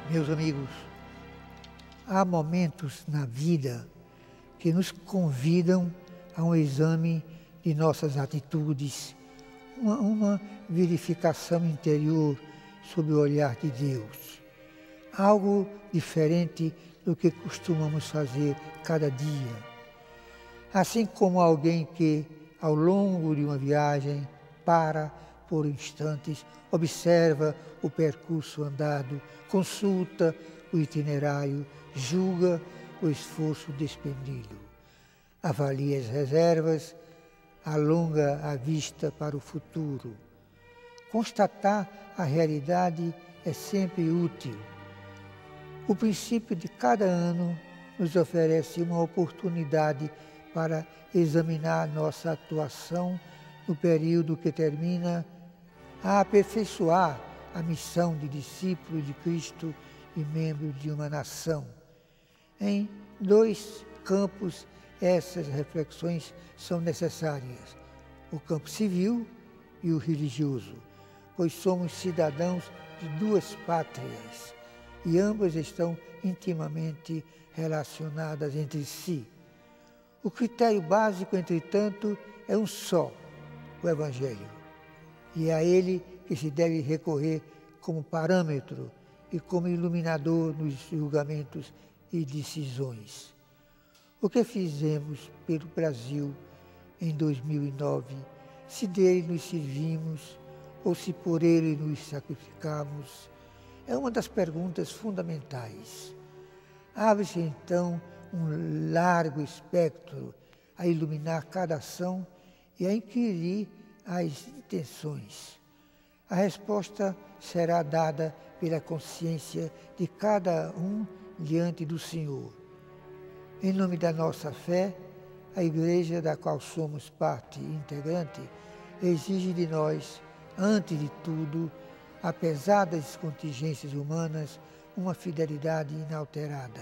Meus amigos, há momentos na vida que nos convidam a um exame de nossas atitudes, uma verificação interior sob o olhar de Deus. Algo diferente do que costumamos fazer cada dia. Assim como alguém que, ao longo de uma viagem, para por instantes, observa o percurso andado, consulta o itinerário, julga o esforço despendido, avalia as reservas, alonga a vista para o futuro. Constatar a realidade é sempre útil. O princípio de cada ano nos oferece uma oportunidade para examinar nossa atuação no período que termina, a aperfeiçoar a missão de discípulo de Cristo e membro de uma nação. Em dois campos, essas reflexões são necessárias: o campo civil e o religioso, pois somos cidadãos de duas pátrias e ambas estão intimamente relacionadas entre si. O critério básico, entretanto, é um só: o Evangelho. E é a ele que se deve recorrer como parâmetro e como iluminador nos julgamentos e decisões. O que fizemos pelo Brasil em 2009, se dele nos servimos ou se por ele nos sacrificamos, é uma das perguntas fundamentais. Abre-se então um largo espectro a iluminar cada ação e a inquirir as intenções. A resposta será dada pela consciência de cada um diante do Senhor. Em nome da nossa fé, a Igreja da qual somos parte integrante exige de nós, antes de tudo, apesar das contingências humanas, uma fidelidade inalterada.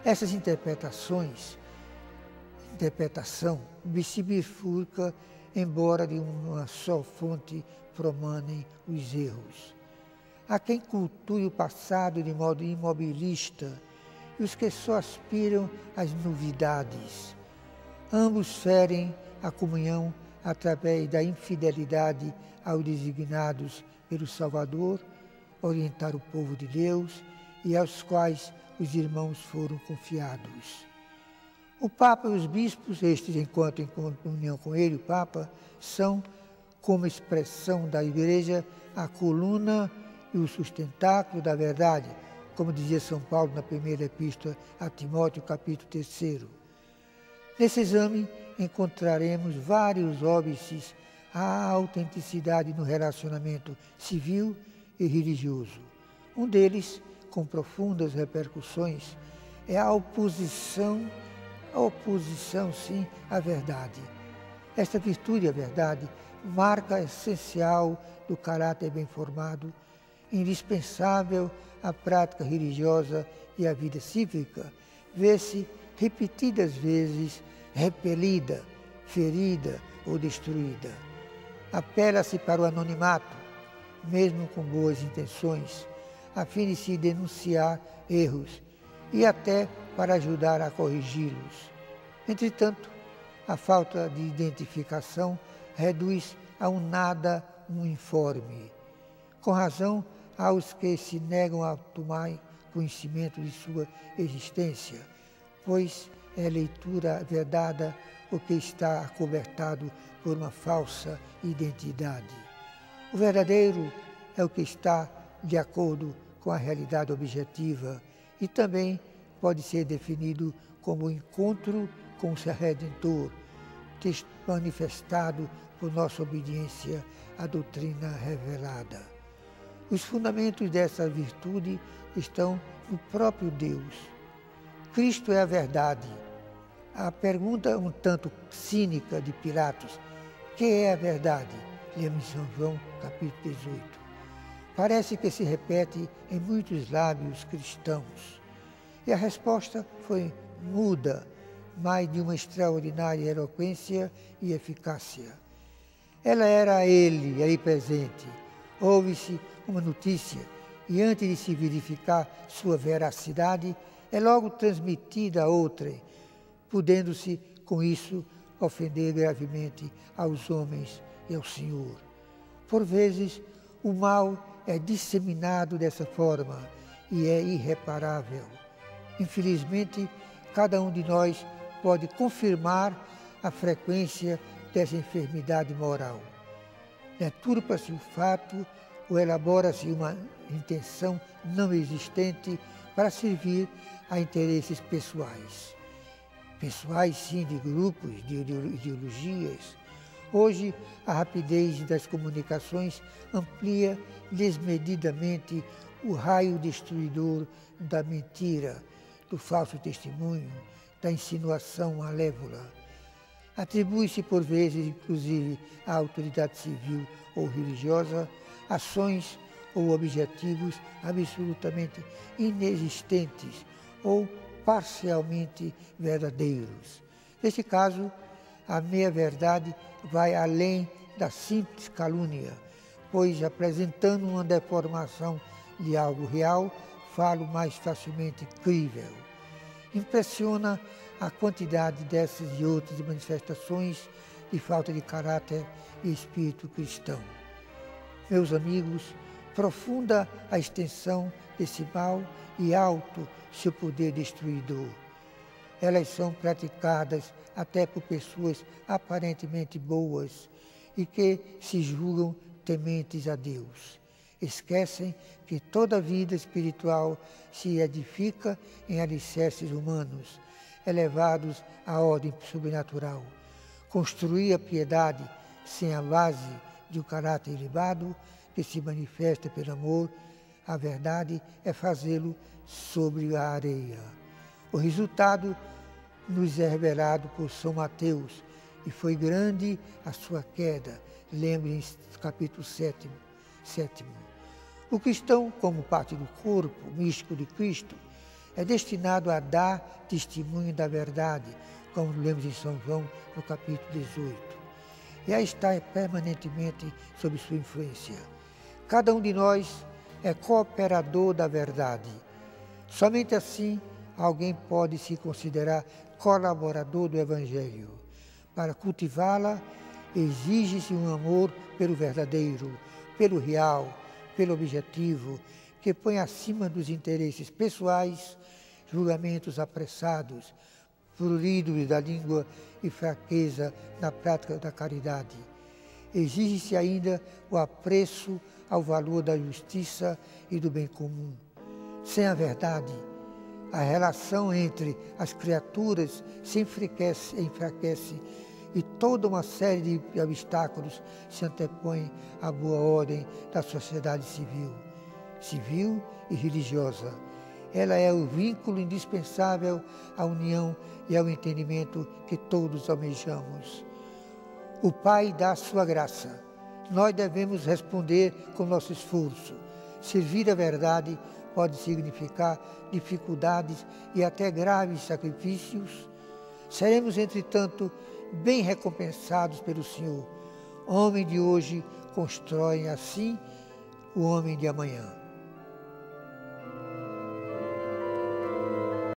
Essas interpretação se bifurca, embora de uma só fonte promanem os erros. Há quem cultue o passado de modo imobilista e os que só aspiram às novidades. Ambos ferem a comunhão através da infidelidade aos designados pelo Salvador, orientar o povo de Deus e aos quais os irmãos foram confiados. O Papa e os bispos, estes enquanto em comunhão com ele, o Papa, são, como expressão da Igreja, a coluna e o sustentáculo da verdade, como dizia São Paulo na primeira epístola a Timóteo, capítulo 3. Nesse exame encontraremos vários óbices à autenticidade no relacionamento civil e religioso. Um deles, com profundas repercussões, é a oposição sim à verdade. Esta virtude, a verdade, marca essencial do caráter bem formado, indispensável à prática religiosa e à vida cívica, vê-se repetidas vezes repelida, ferida ou destruída. Apela-se para o anonimato, mesmo com boas intenções, a fim de se denunciar erros e até para ajudar a corrigi-los. Entretanto, a falta de identificação reduz a um nada, um informe. Com razão, há os que se negam a tomar conhecimento de sua existência, pois é leitura vedada o que está acobertado por uma falsa identidade. O verdadeiro é o que está de acordo com a realidade objetiva e também pode ser definido como o encontro com o seu Redentor, manifestado por nossa obediência à doutrina revelada. Os fundamentos dessa virtude estão no próprio Deus. Cristo é a verdade. A pergunta um tanto cínica de Pilatos, que é a verdade? Lemos em São João, capítulo 18. Parece que se repete em muitos lábios cristãos. E a resposta foi muda, mas de uma extraordinária eloquência e eficácia. Ela era ele, aí presente. Ouve-se uma notícia e antes de se verificar sua veracidade, é logo transmitida a outrem, podendo-se, com isso, ofender gravemente aos homens e ao Senhor. Por vezes, o mal é disseminado dessa forma e é irreparável. Infelizmente, cada um de nós pode confirmar a frequência dessa enfermidade moral. Deturpa-se o fato ou elabora-se uma intenção não existente para servir a interesses pessoais. Pessoais, sim, de grupos, de ideologias. Hoje, a rapidez das comunicações amplia desmedidamente o raio destruidor da mentira, do falso testemunho, da insinuação malévola. Atribui-se, por vezes, inclusive, à autoridade civil ou religiosa, ações ou objetivos absolutamente inexistentes ou parcialmente verdadeiros. Neste caso, a meia-verdade vai além da simples calúnia, pois, apresentando uma deformação de algo real, falo mais facilmente crível. Impressiona a quantidade dessas e outras manifestações de falta de caráter e espírito cristão. Meus amigos, profunda a extensão desse mal e alto seu poder destruidor. Elas são praticadas até por pessoas aparentemente boas e que se julgam tementes a Deus. Esquecem que toda vida espiritual se edifica em alicerces humanos, elevados à ordem sobrenatural. Construir a piedade sem a base de um caráter elevado, que se manifesta pelo amor, a verdade é fazê-lo sobre a areia. O resultado nos é revelado por São Mateus, e foi grande a sua queda, lembrem capítulo 7. O cristão, como parte do corpo místico de Cristo, é destinado a dar testemunho da verdade, como lemos em São João, no capítulo 18. E a estar permanentemente sob sua influência. Cada um de nós é cooperador da verdade. Somente assim alguém pode se considerar colaborador do Evangelho. Para cultivá-la, exige-se um amor pelo verdadeiro, pelo real, pelo objetivo, que põe acima dos interesses pessoais, julgamentos apressados, pruridos da língua e fraqueza na prática da caridade. Exige-se ainda o apreço ao valor da justiça e do bem comum. Sem a verdade, a relação entre as criaturas se enfraquece e toda uma série de obstáculos se antepõem à boa ordem da sociedade civil e religiosa. Ela é o vínculo indispensável à união e ao entendimento que todos almejamos. O Pai dá a sua graça. Nós devemos responder com nosso esforço. Servir a verdade pode significar dificuldades e até graves sacrifícios. Seremos, entretanto, bem recompensados pelo Senhor. Homem de hoje constrói assim o homem de amanhã.